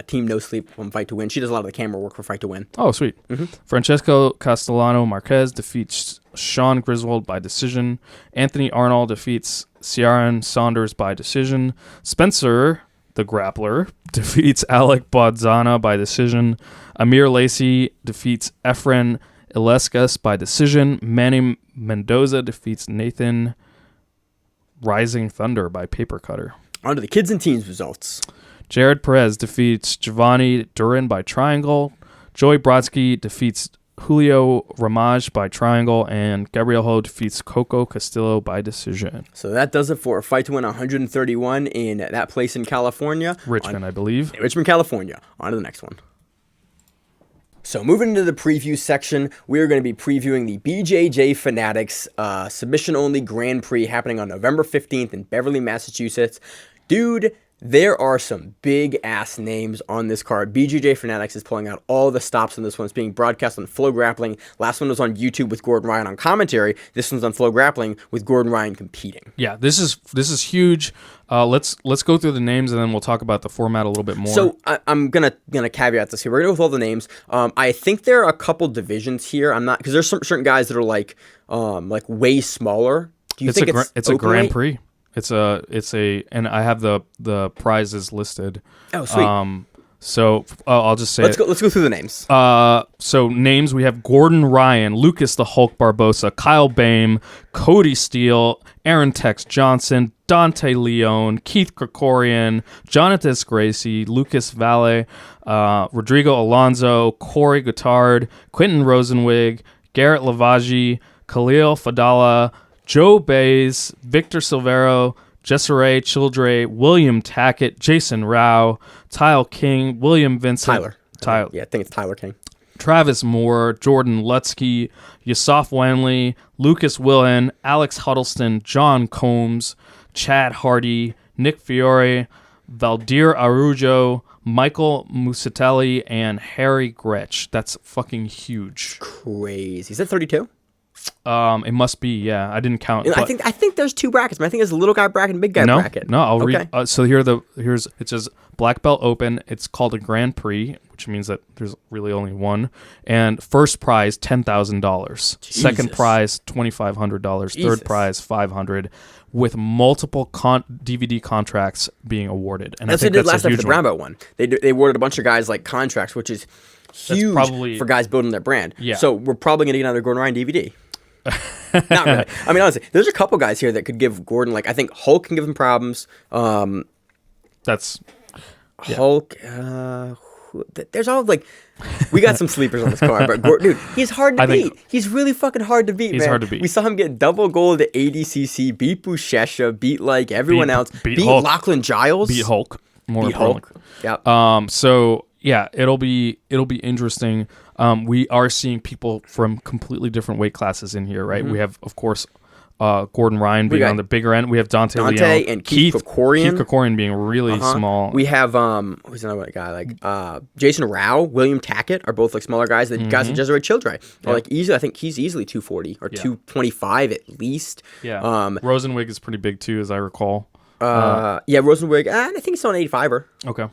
team no sleep from fight to win. She does a lot of the camera work for fight to win. Oh, sweet. Mm-hmm. Francesco Castellano Marquez defeats Sean Griswold by decision. Anthony Arnold defeats Ciaran Saunders by decision. Spencer, the grappler, defeats Alec Bodzana by decision. Amir Lacey defeats Efren Ilescas by decision. Manny Mendoza defeats Nathan Rising Thunder by paper cutter. On to the kids and teens results. Jared Perez defeats Giovanni Duran by triangle. Joey Brodsky defeats Julio Ramaj by triangle, and Gabriel Ho defeats Coco Castillo by decision. So that does it for a fight to win 131 in that place in California. Richmond, I believe. Richmond, California. On to the next one. So moving into the preview section, we're going to be previewing the BJJ Fanatics submission-only Grand Prix happening on November 15th in Beverly, Massachusetts. Dude, there are some big-ass names on this card. BJJ Fanatics is pulling out all the stops on this one. It's being broadcast on Flow Grappling. Last one was on YouTube with Gordon Ryan on commentary. This one's on Flow Grappling with Gordon Ryan competing. Yeah, this is huge. Let's go through the names and then we'll talk about the format a little bit more. So I'm gonna caveat this here. We're gonna go with all the names. I think there are a couple divisions here. I'm not, because there's some certain guys that are like way smaller. Do you think it's a Grand Prix? It's a, and I have the prizes listed. Oh, sweet. So I'll just say let's go through the names. So names, we have Gordon Ryan, Lucas the Hulk Barbosa, Kyle Boehm, Kody Steele, Aaron Tex Johnson, Dante Leon, Keith Krikorian, Jonathan Gracie, Lucas Valle, Rodrigo Alonso, Corey Guttard, Quentin Rosenwig, Garrett Lavaggi, Khalil Fadala, Joe Bays, Victor Silvero, Jessere Childre, William Tackett, Jason Rau, Tyle King, William Vincent. Tyler. Yeah, I think it's Tyler King. Travis Moore, Jordan Lutsky, Yusuf Wanley, Lucas Willen, Alex Huddleston, John Combs, Chad Hardy, Nick Fiore, Valdir Araujo, Michael Musatelli, and Harry Gretsch. That's fucking huge. Crazy. Is that 32? It must be, yeah. I didn't count. I think there's two brackets, but I think there's a little guy bracket and big guy bracket. No, I'll read. So here's it says Black Belt Open. It's called a Grand Prix, which means that there's really only one. And first prize $10,000. Second prize $2,500. Third prize $500. With multiple DVD contracts being awarded. And that's what they did last time for the brown belt one. They awarded a bunch of guys like contracts, which is huge for guys building their brand. Yeah. So we're probably going to get another Gordon Ryan DVD. Not really. I mean, honestly, there's a couple guys here that could give Gordon, like, I think Hulk can give him problems. That's Hulk. There's all, like, we got some sleepers on this card, but Gordon, dude, he's hard to beat. He's really fucking hard to beat, man. He's hard to beat. We saw him get double gold at ADCC, beat Bushesha, beat like everyone else, beat Lachlan Giles, beat Hulk. More importantly. Yeah. So yeah, it'll be interesting. We are seeing people from completely different weight classes in here, right? Mm-hmm. We have, of course, Gordon Ryan being on the bigger end. We have Dante Leon and Keith Krikorian. Keith Krikorian being really small. We have who's another guy like Jason Rau, William Tackett are both like smaller guys. The guys that Desiree Childrey are like easily. I think he's easily 240 or 225 at least. Yeah. Rosenwig is pretty big too, as I recall. Rosenwig. I think he's on 85er. Okay.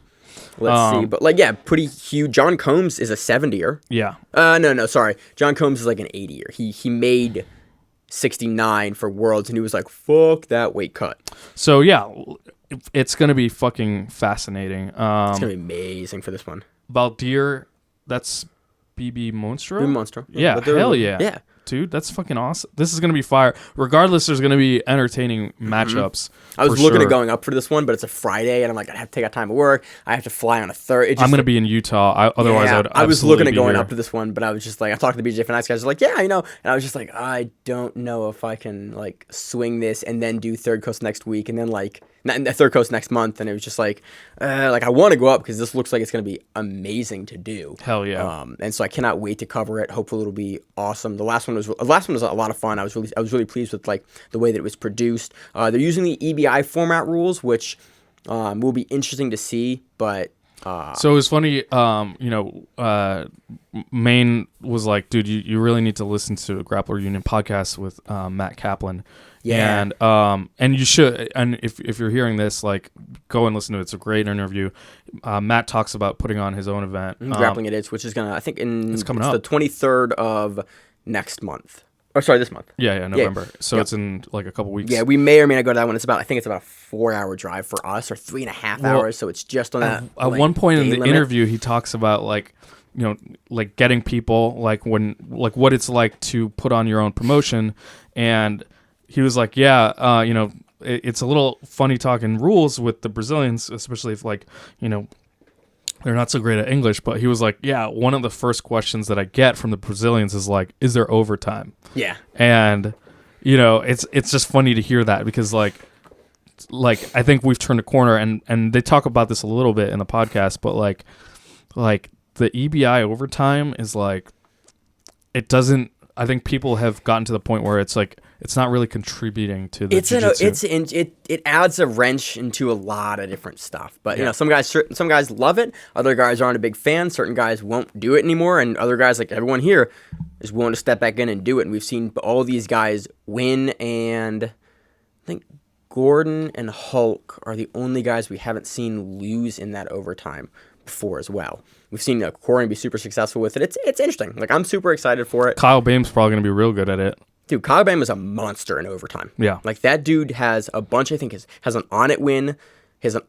Let's see, but pretty huge. John Combs is a 70er. Yeah. No, sorry. John Combs is like an 80er. He made 69 for Worlds, and he was like, "Fuck that weight cut." So yeah, it's gonna be fucking fascinating. It's gonna be amazing for this one. Valdir, that's BB Monstro. BB Monstro. Yeah, hell yeah. Yeah. Dude, that's fucking awesome. This is going to be fire. Regardless, there's going to be entertaining matchups. I was looking at going up for this one, but it's a Friday, and I'm like, I have to take out time of work. I have to fly on a third. I'm going to be in Utah. Otherwise, I was looking at going up to this one, but I was just like, I talked to the BJJ Fanatics guys. I was like, yeah, and I was just like, I don't know if I can like swing this and then do Third Coast next week, and then like Third Coast next month. And it was just like I want to go up because this looks like it's going to be amazing to do. Hell yeah. And so I cannot wait to cover it. Hopefully, it'll be awesome. The last one was a lot of fun. I was really pleased with like the way that it was produced. They're using the EBI format rules, which will be interesting to see. But so it was funny. Maine was like, dude, you really need to listen to a Grappler Union podcast with Matt Kaplan. Yeah. And you should. And if you're hearing this, like, go and listen to it. It's a great interview. Matt talks about putting on his own event, Grappling It Is, which is gonna, I think, it's up. the 23rd of next month. Or sorry, this month. Yeah, November. Yeah. So it's in like a couple weeks. Yeah, we may or may not go to that one. I think it's about a 4-hour drive for us, or 3.5 hours. So it's just on that. At one point in the interview, he talks about like, like getting people, like what it's like to put on your own promotion, and he was like, yeah, it's a little funny talking rules with the Brazilians, especially if like, they're not so great at English, but he was like, yeah, one of the first questions that I get from the Brazilians is like, is there overtime? Yeah. And, it's just funny to hear that because like I think we've turned a corner and they talk about this a little bit in the podcast, but like the EBI overtime is like, I think people have gotten to the point where it's like, it's not really contributing to the jiu-jitsu. It adds a wrench into a lot of different stuff. But some guys love it. Other guys aren't a big fan. Certain guys won't do it anymore, and other guys, like everyone here, is willing to step back in and do it. And we've seen all these guys win. And I think Gordon and Hulk are the only guys we haven't seen lose in that overtime before as well. We've seen Krikorian be super successful with it. It's interesting. Like, I'm super excited for it. Kyle Boehm's probably going to be real good at it. Dude, Kyle Boehm is a monster in overtime. Yeah. Like, that dude has a bunch, I think, has an on-it win.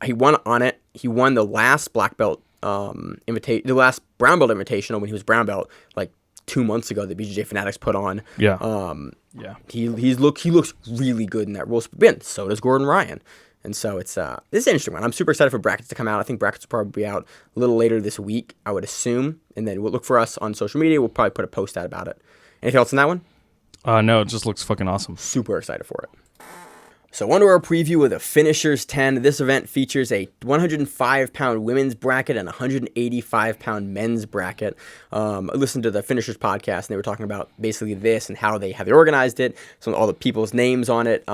He won on it. He won the last black belt the last brown belt invitational when he was brown belt, like 2 months ago, that BJJ Fanatics put on. Yeah. He looks really good in that role. But so does Gordon Ryan. And so this is an interesting one. I'm super excited for brackets to come out. I think brackets will probably be out a little later this week, I would assume. And then we'll look for us on social media. We'll probably put a post out about it. Anything else in that one? No, it just looks fucking awesome. Super excited for it. So on to our preview of the Finishers 10. This event features a 105-pound women's bracket and a 185-pound men's bracket. I listened to the Finishers podcast, and they were talking about basically this and how they organized it, all the people's names on it.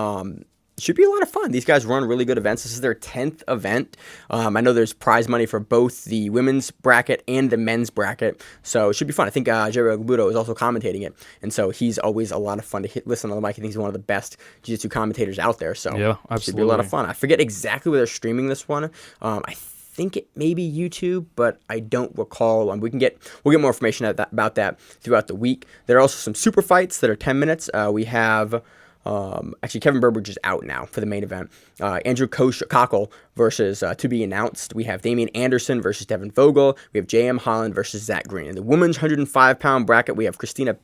Should be a lot of fun. These guys run really good events. This is their 10th event. I know there's prize money for both the women's bracket and the men's bracket, so it should be fun. I think Jaime Canuto is also commentating it, and so he's always a lot of fun to listen on the mic. I think he's one of the best jiu-jitsu commentators out there, so yeah, absolutely. It should be a lot of fun. I forget exactly where they're streaming this one. I think it may be YouTube, but I don't recall. We'll get more information about that throughout the week. There are also some super fights that are 10 minutes. We have... actually, Kevin Burbridge is out now for the main event. Andrew Cockle versus, to be announced. We have Damian Anderson versus Devin Vogel. We have J.M. Holland versus Zach Green. In the women's 105-pound bracket, we have Christina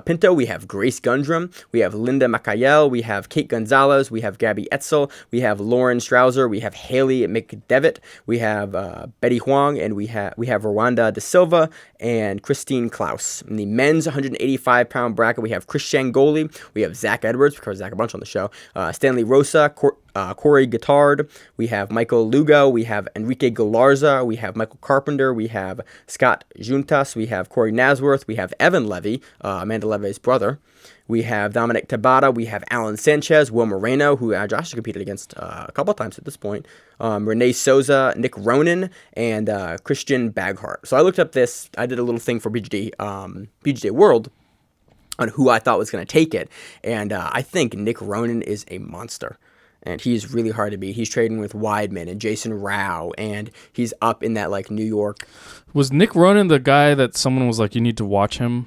Pinto. We have Grace Gundrum. We have Linda Macayel. We have Kate Gonzalez. We have Gabby Etzel. We have Lauren Strouser. We have Haley McDevitt. We have Betty Huang. And we have Rwanda De Silva and Christine Klaus. In the men's 185-pound bracket, we have Chris Shangoli. We have Zach Edwards, because Zach a bunch on the show. Stanley Rosa, Corey Guittard. We have Michael Lugo. We have Enrique Galarza. We have Michael Carpenter. We have Scott Juntas. We have Corey Nasworth. We have Evan Levy, Amanda Levy's brother. We have Dominic Tabata. We have Alan Sanchez, Will Moreno, who Josh has competed against a couple of times at this point. Renee Souza, Nick Ronan, and Christian Baghart. So I looked up this. I did a little thing for BJJ World on who I thought was going to take it. And I think Nick Ronan is a monster. And he's really hard to beat. He's trading with Weidman and Jason Rau, and he's up in that like New York. Was Nick Ronan the guy that someone was like, you need to watch him?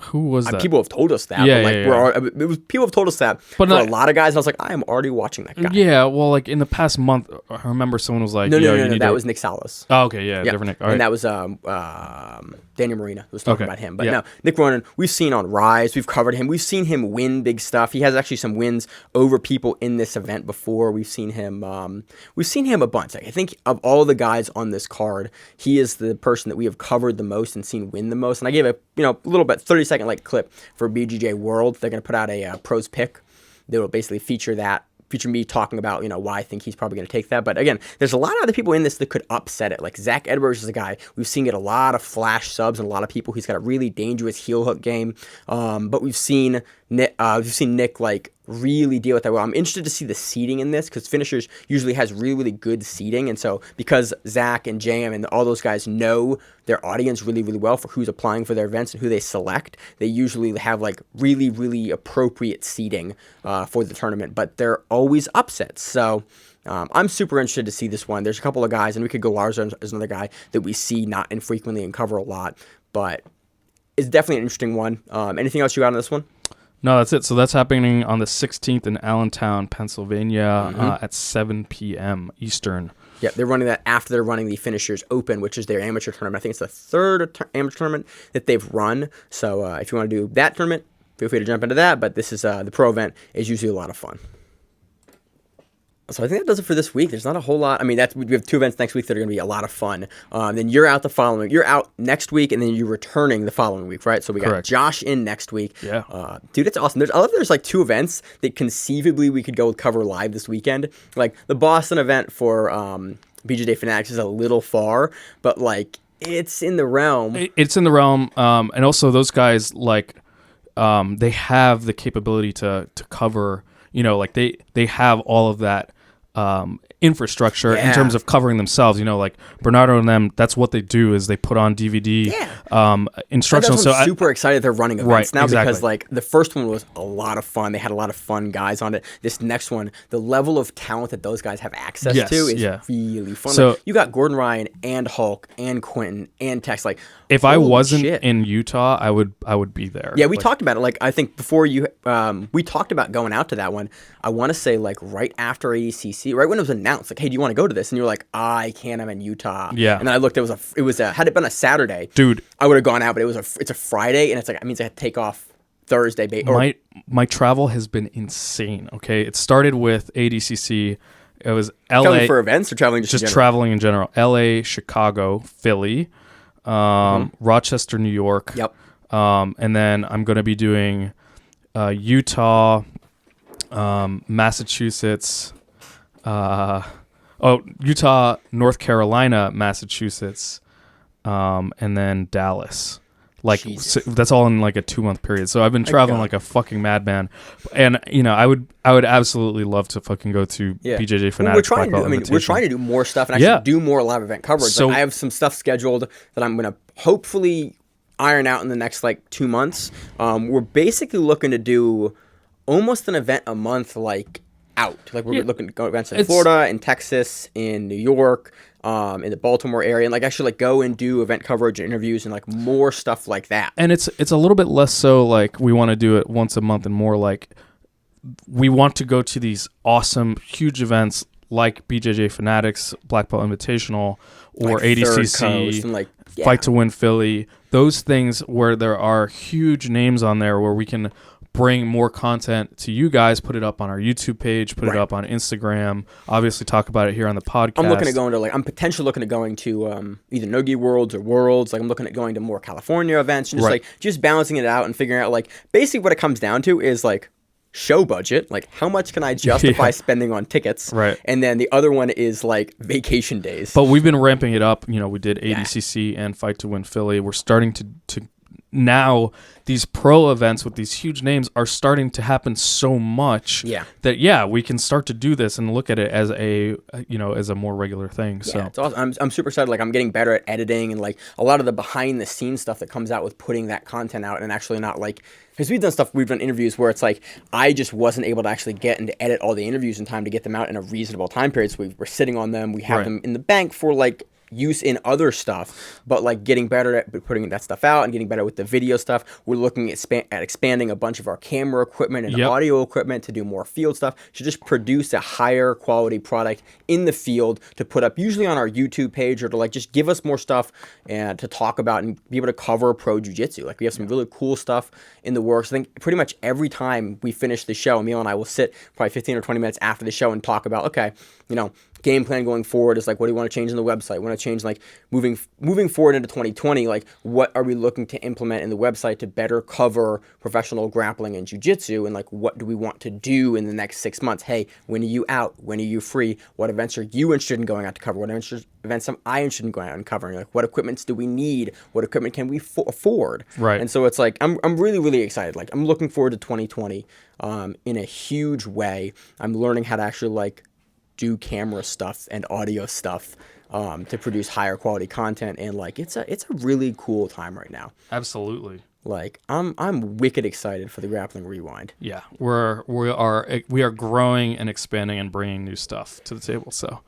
Who was that? People have told us that. Yeah, but like, people have told us that but for a lot of guys. And I was like, I am already watching that guy. Yeah, well, like in the past month, I remember someone was like, no, that was Nick Salas. Oh, okay, yeah, different Nick. All right. And that was Daniel Marina who was talking about him. But no, Nick Ronan, we've seen on Rise. We've covered him. We've seen him win big stuff. He has actually some wins over people in this event before. We've seen him a bunch. Like, I think of all the guys on this card, he is the person that we have covered the most and seen win the most. And I gave a little bit 30-second like clip for BJJ World. They're going to put out a pros pick that will basically feature me talking about, why I think he's probably going to take that. But again, there's a lot of other people in this that could upset it. Like Zach Edwards is a guy we've seen get a lot of flash subs and a lot of people. He's got a really dangerous heel hook game. But we've seen Nick like really deal with that well. I'm interested to see the seeding in this because Finishers usually has really, really good seeding. And so because Zach and JM and all those guys know their audience really, really well for who's applying for their events and who they select, they usually have like really, really appropriate seeding for the tournament. But they're always upsets. So I'm super interested to see this one. There's a couple of guys, and we could go Larzo as another guy that we see not infrequently and cover a lot. But it's definitely an interesting one. Anything else you got on this one? No, that's it. So that's happening on the 16th in Allentown, Pennsylvania at 7 p.m. Eastern. Yeah, they're running that after they're running the Finishers Open, which is their amateur tournament. I think it's the third amateur tournament that they've run. So if you want to do that tournament, feel free to jump into that. But this is the pro event is usually a lot of fun. So I think that does it for this week. There's not a whole lot. I mean, we have 2 events next week that are going to be a lot of fun. Then you're out the following week. You're out next week, and then you're returning the following week, right? So we got Josh in next week. Yeah. Dude, it's awesome. There's like 2 events that conceivably we could go cover live this weekend. Like the Boston event for BJJ Fanatics is a little far, but like it's in the realm. It's in the realm. And also those guys, like, they have the capability to cover, like they have all of that infrastructure in terms of covering themselves. Like Bernardo and them, that's what they do is they put on DVD instructional. So I'm super excited they're running events now because like the first one was a lot of fun. They had a lot of fun guys on it. This next one, the level of talent that those guys have access to is really fun. So like, you got Gordon Ryan and Hulk and Quentin and Tex. Like if I wasn't in Utah, I would be there. Yeah, we talked about it. Like I think before we talked about going out to that one. I want to say like right after ADCC, right when it was announced, like, hey, do you want to go to this? And you were like, I can't. I'm in Utah. Yeah. And then I looked. It was had it been a Saturday, dude, I would have gone out. But it's a Friday, and it's like it means I had to take off Thursday. My travel has been insane. Okay, it started with ADCC. It was LA traveling for events or traveling just traveling in general. LA, Chicago, Philly, Rochester, New York. Yep. And then I'm going to be doing Utah, Massachusetts, Utah, North Carolina, Massachusetts, and then Dallas. Like so that's all in like a 2-month period. So I've been traveling like a fucking madman, and I would absolutely love to fucking go to BJJ Fanatics. We're trying to do more stuff and actually do more live event coverage. So, like, I have some stuff scheduled that I'm gonna hopefully iron out in the next like 2 months. We're basically looking to do almost an event a month, like out. Like we're looking to go events in Florida, in Texas, in New York. In the Baltimore area, and like actually like go and do event coverage and interviews and like more stuff like that. And it's a little bit less so like we want to do it once a month and more like we want to go to these awesome huge events like BJJ Fanatics, Black Belt Invitational, or like ADCC, and like Fight to Win Philly. Those things where there are huge names on there where we can bring more content to you guys, put it up on our YouTube page, put it up on Instagram, obviously talk about it here on the podcast. I'm potentially looking at going to either Nogi Worlds or Worlds. Like I'm looking at going to more California events and just balancing it out and figuring out like basically what it comes down to is like show budget, like how much can I justify spending on tickets, and then the other one is like vacation days. But we've been ramping it up. We did ADCC and Fight to Win Philly. We're starting to now these pro events with these huge names are starting to happen so much that we can start to do this and look at it as a as a more regular thing. So it's awesome. I'm super excited. Like, I'm getting better at editing and like a lot of the behind the scenes stuff that comes out with putting that content out, and actually not like, because we've done interviews where it's like I just wasn't able to actually get and to edit all the interviews in time to get them out in a reasonable time period. So we're sitting on them. We have them in the bank for like use in other stuff, but like getting better at putting that stuff out and getting better with the video stuff. We're looking at expanding a bunch of our camera equipment and audio equipment to do more field stuff, to just produce a higher quality product in the field to put up usually on our YouTube page, or to like just give us more stuff and to talk about and be able to cover pro jiu-jitsu. Like, we have some really cool stuff in the works. I think pretty much every time we finish the show, Emil and I will sit probably 15 or 20 minutes after the show and talk about, okay, game plan going forward is like, what do you want to change in the website? Want to change, like, moving forward into 2020, like, what are we looking to implement in the website to better cover professional grappling and jiu-jitsu, and like, what do we want to do in the next 6 months? Hey, when are you out? When are you free? What events are you interested in going out to cover? What events am I interested in going out and covering? Like, what equipments do we need? What equipment can we afford? Right. And so it's like, I'm really, really excited. Like, I'm looking forward to 2020 in a huge way. I'm learning how to actually like do camera stuff and audio stuff to produce higher quality content, and like it's a really cool time right now. Absolutely. Like, I'm wicked excited for the Grappling Rewind. Yeah, we are growing and expanding and bringing new stuff to the table. So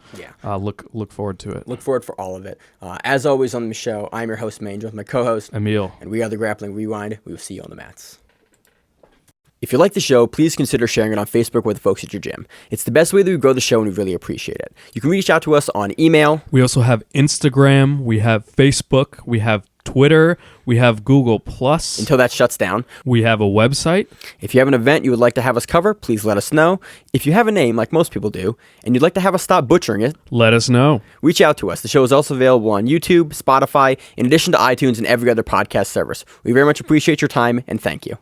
look forward to it. Look forward for all of it. As always on the show, I'm your host Maine, with my co-host Emil, and we are the Grappling Rewind. We will see you on the mats. If you like the show, please consider sharing it on Facebook with the folks at your gym. It's the best way that we grow the show, and we really appreciate it. You can reach out to us on email. We also have Instagram. We have Facebook. We have Twitter. We have Google+. Until that shuts down. We have a website. If you have an event you would like to have us cover, please let us know. If you have a name, like most people do, and you'd like to have us stop butchering it, let us know. Reach out to us. The show is also available on YouTube, Spotify, in addition to iTunes and every other podcast service. We very much appreciate your time, and thank you.